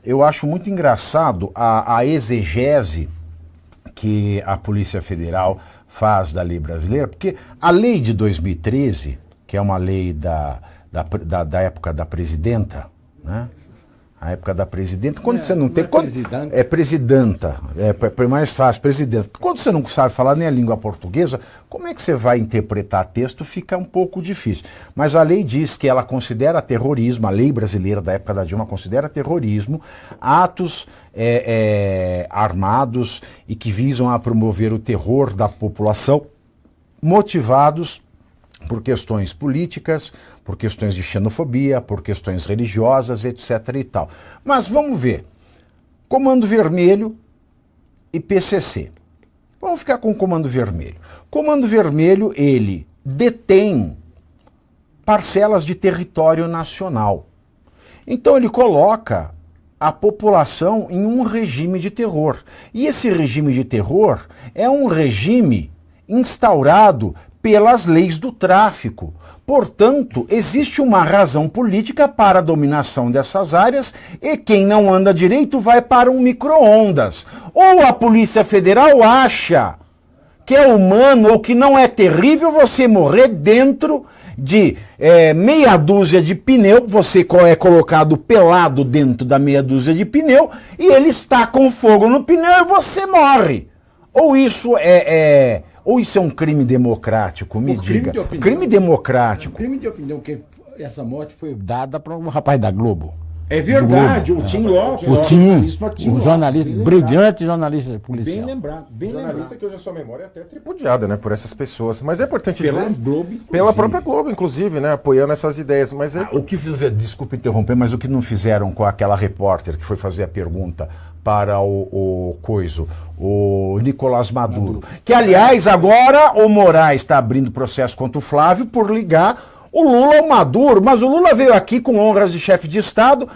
eu acho muito engraçado a exegese que a Polícia Federal faz da lei brasileira, porque a lei de 2013, que é uma lei da época da presidenta, né? A época da presidenta, quando você não tem... É presidenta, é mais fácil, presidenta. Quando você não sabe falar nem a língua portuguesa, como é que você vai interpretar texto? Fica um pouco difícil. Mas a lei diz que ela considera terrorismo, a lei brasileira da época da Dilma considera terrorismo, atos armados e que visam a promover o terror da população, motivados por questões políticas, por questões de xenofobia, por questões religiosas, etc. e tal. Mas vamos ver. Comando Vermelho e PCC. Vamos ficar com o Comando Vermelho. Comando Vermelho, ele detém parcelas de território nacional. Então ele coloca a população em um regime de terror. E esse regime de terror é um regime instaurado pelas leis do tráfico. Portanto, existe uma razão política para a dominação dessas áreas e quem não anda direito vai para um micro-ondas. Ou a Polícia Federal acha que é humano ou que não é terrível você morrer dentro de meia dúzia de pneu, você é colocado pelado dentro da meia dúzia de pneu e ele está com fogo no pneu e você morre. Ou isso é um crime democrático? Me diga. Crime democrático. Crime de opinião, que essa morte foi dada para um rapaz da Globo. É verdade, o Tim Lopes. Um jornalista, brilhante jornalista policial. Bem lembrado. Jornalista que hoje a sua memória é até tripudiada, né, por essas pessoas. Mas é importante dizer... Globo, pela própria Globo, inclusive, né, apoiando essas ideias. Mas desculpa interromper, mas o que não fizeram com aquela repórter que foi fazer a pergunta para o Nicolás Maduro. Que, aliás, agora o Moraes está abrindo processo contra o Flávio por ligar o Lula ao Maduro, mas o Lula veio aqui com honras de chefe de Estado.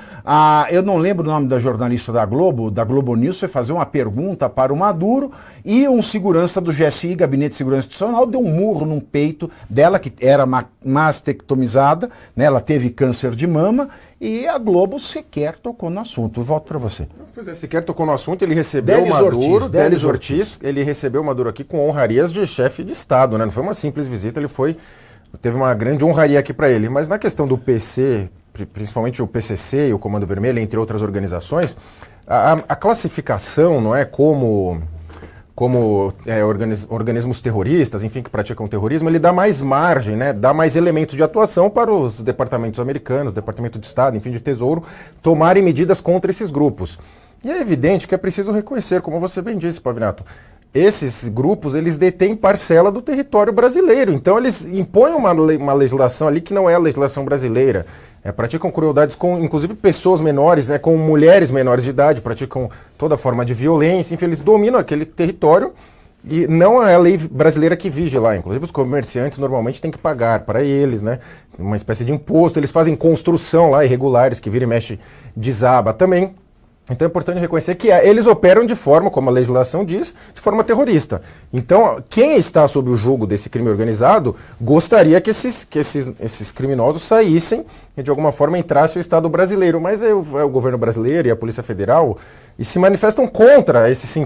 Eu não lembro o nome da jornalista da Globo News, foi fazer uma pergunta para o Maduro e um segurança do GSI, Gabinete de Segurança Institucional, deu um murro no peito dela, que era mastectomizada, né? Ela teve câncer de mama e a Globo sequer tocou no assunto. Eu volto para você. Pois é, sequer tocou no assunto, ele recebeu o Maduro, Délis Ortiz, ele recebeu o Maduro aqui com honrarias de chefe de Estado, né? Não foi uma simples visita, teve uma grande honraria aqui para ele. Mas na questão do PC, principalmente o PCC e o Comando Vermelho, entre outras organizações, a classificação, não é, como organismos terroristas, enfim, que praticam terrorismo, ele dá mais margem, né, dá mais elementos de atuação para os departamentos americanos, Departamento de Estado, enfim, de Tesouro, tomarem medidas contra esses grupos. E é evidente que é preciso reconhecer, como você bem disse, Pavinato, esses grupos, eles detêm parcela do território brasileiro. Então, eles impõem uma legislação ali que não é a legislação brasileira. Praticam crueldades com, inclusive, pessoas menores, né, com mulheres menores de idade, praticam toda forma de violência. Enfim, eles dominam aquele território e não é a lei brasileira que vige lá. Inclusive, os comerciantes normalmente têm que pagar para eles, né, uma espécie de imposto. Eles fazem construção lá, irregulares, que vira e mexe desaba também. Então é importante reconhecer que eles operam de forma, como a legislação diz, de forma terrorista. Então, quem está sob o jugo desse crime organizado gostaria que esses criminosos saíssem e de alguma forma entrasse o Estado brasileiro. Mas é o governo brasileiro e a Polícia Federal e se manifestam contra,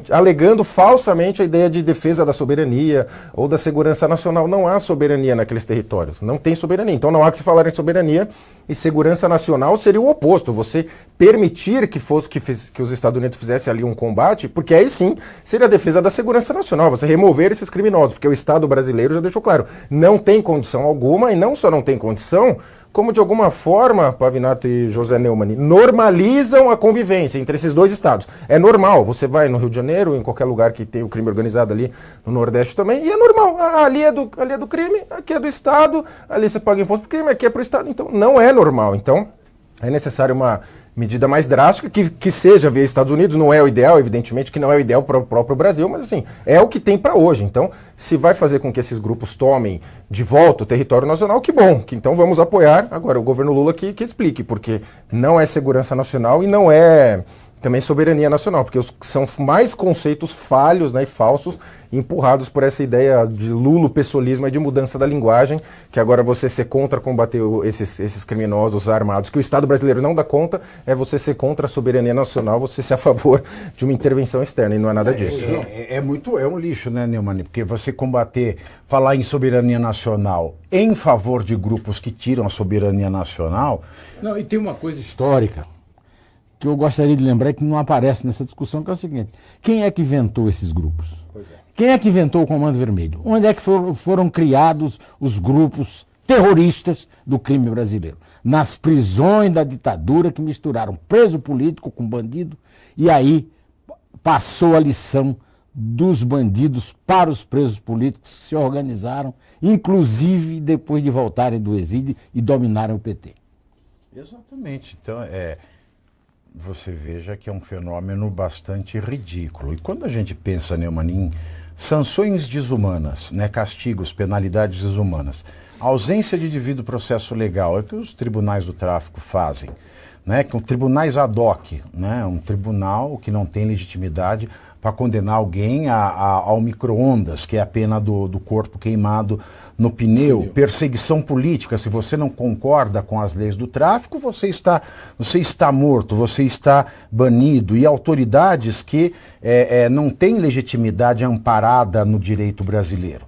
alegando falsamente a ideia de defesa da soberania ou da segurança nacional. Não há soberania naqueles territórios, não tem soberania. Então não há que se falar em soberania e segurança nacional seria o oposto. Você permitir que os Estados Unidos fizessem ali um combate, porque aí sim seria a defesa da segurança nacional, você remover esses criminosos, porque o Estado brasileiro já deixou claro, não tem condição alguma, e não só não tem condição, como de alguma forma, Pavinato e José Neumann, normalizam a convivência entre esses dois estados. É normal, você vai no Rio de Janeiro, em qualquer lugar que tem o crime organizado ali, no Nordeste também, e é normal, ali é do crime, aqui é do Estado, ali você paga imposto pro crime, aqui é pro Estado, então não é normal. Então é necessário uma medida mais drástica, que seja via Estados Unidos, não é o ideal, evidentemente que não é o ideal para o próprio Brasil, mas assim, é o que tem para hoje. Então, se vai fazer com que esses grupos tomem de volta o território nacional, que bom, que então vamos apoiar agora o governo Lula que explique, porque não é segurança nacional e não é também soberania nacional, porque são mais conceitos falhos, né, e falsos, empurrados por essa ideia de lulo-pessoalismo e de mudança da linguagem, que agora você ser contra combater esses criminosos armados, que o Estado brasileiro não dá conta, é você ser contra a soberania nacional, você ser a favor de uma intervenção externa, e não é nada disso. É um lixo, né, Neumann? Porque você falar em soberania nacional em favor de grupos que tiram a soberania nacional... Não, e tem uma coisa histórica que eu gostaria de lembrar que não aparece nessa discussão, que é o seguinte: quem é que inventou esses grupos? Quem é que inventou o Comando Vermelho? Onde é que foram criados os grupos terroristas do crime brasileiro? Nas prisões da ditadura, que misturaram preso político com bandido, e aí passou a lição dos bandidos para os presos políticos que se organizaram, inclusive depois de voltarem do exílio e dominarem o PT. Exatamente. Então, você veja que é um fenômeno bastante ridículo. E quando a gente pensa, Neumann, em sanções desumanas, né, castigos, penalidades desumanas, ausência de devido processo legal, é o que os tribunais do tráfico fazem, né, com tribunais ad hoc, né, um tribunal que não tem legitimidade para condenar alguém ao micro-ondas, que é a pena do corpo queimado no pneu, perseguição política. Se você não concorda com as leis do tráfico, você está morto, você está banido. E autoridades que não têm legitimidade amparada no direito brasileiro.